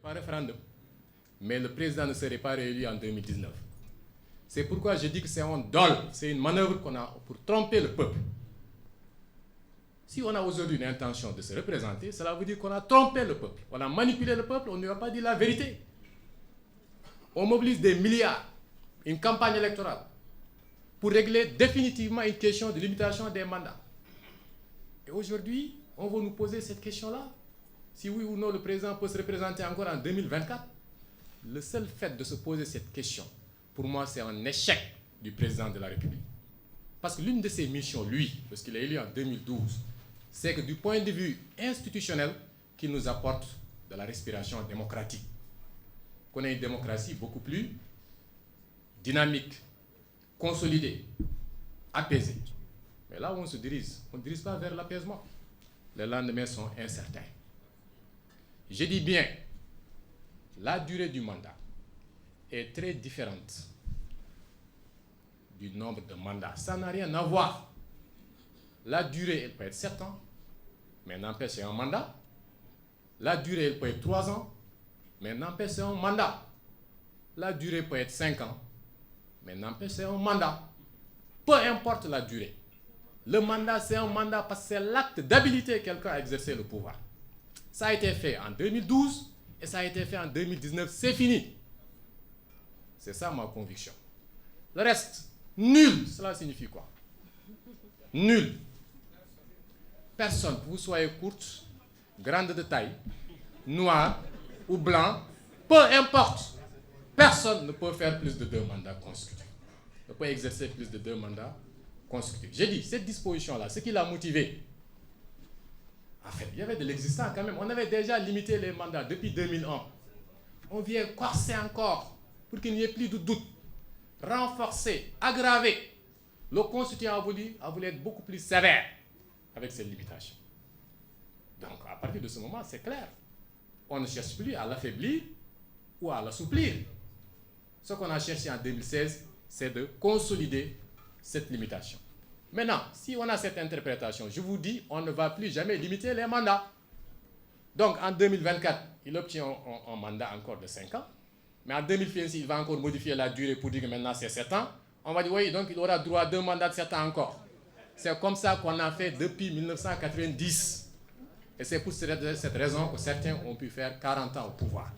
par référendum. Mais le président ne serait pas réélu en 2019. C'est pourquoi je dis que c'est un dol, c'est une manœuvre qu'on a pour tromper le peuple. Si on a aujourd'hui une intention de se représenter, cela veut dire qu'on a trompé le peuple. On a manipulé le peuple, on ne lui a pas dit la vérité. On mobilise des milliards, une campagne électorale, pour régler définitivement une question de limitation des mandats. Et aujourd'hui, on va nous poser cette question-là. Si oui ou non le président peut se représenter encore en 2024, le seul fait de se poser cette question, pour moi, c'est un échec du président de la République. Parce que l'une de ses missions, lui, parce qu'il est élu en 2012, c'est que du point de vue institutionnel, qu'il nous apporte de la respiration démocratique. Qu'on ait une démocratie beaucoup plus dynamique, consolidée, apaisée. Mais là où on se dirige, on ne dirige pas vers l'apaisement. Les lendemains sont incertains. Je dis bien, la durée du mandat est très différente du nombre de mandats. Ça n'a rien à voir. La durée, elle peut être 7 ans, mais n'empêche, c'est un mandat. La durée, elle peut être 3 ans, mais n'empêche, c'est un mandat. La durée peut être 5 ans, mais n'empêche, c'est un mandat. Peu importe la durée. Le mandat, c'est un mandat parce que c'est l'acte d'habiliter quelqu'un à exercer le pouvoir. Ça a été fait en 2012 et ça a été fait en 2019. C'est fini. C'est ça ma conviction. Le reste, nul, cela signifie quoi? Nul. Personne, que vous soyez courte, grande de taille, noire ou blanc, peu importe. Personne ne peut faire plus de 2 mandats consécutifs. Ne peut exercer plus de 2 mandats consécutifs. J'ai dit, cette disposition-là, ce qui l'a motivé, en fait, il y avait de l'existant quand même. On avait déjà limité les mandats depuis 2001. On vient corser encore pour qu'il n'y ait plus de doute. Renforcer, aggraver. Le constituant a voulu être beaucoup plus sévère avec cette limitation. Donc, à partir de ce moment, c'est clair. On ne cherche plus à l'affaiblir ou à l'assouplir. Ce qu'on a cherché en 2016, c'est de consolider cette limitation. Maintenant, si on a cette interprétation, je vous dis, on ne va plus jamais limiter les mandats. Donc, en 2024, il obtient un mandat encore de 5 ans. Mais en 2026, il va encore modifier la durée pour dire que maintenant c'est 7 ans. On va dire, oui, donc il aura droit à 2 mandats de 7 ans encore. C'est comme ça qu'on a fait depuis 1990. Et c'est pour cette raison que certains ont pu faire 40 ans au pouvoir.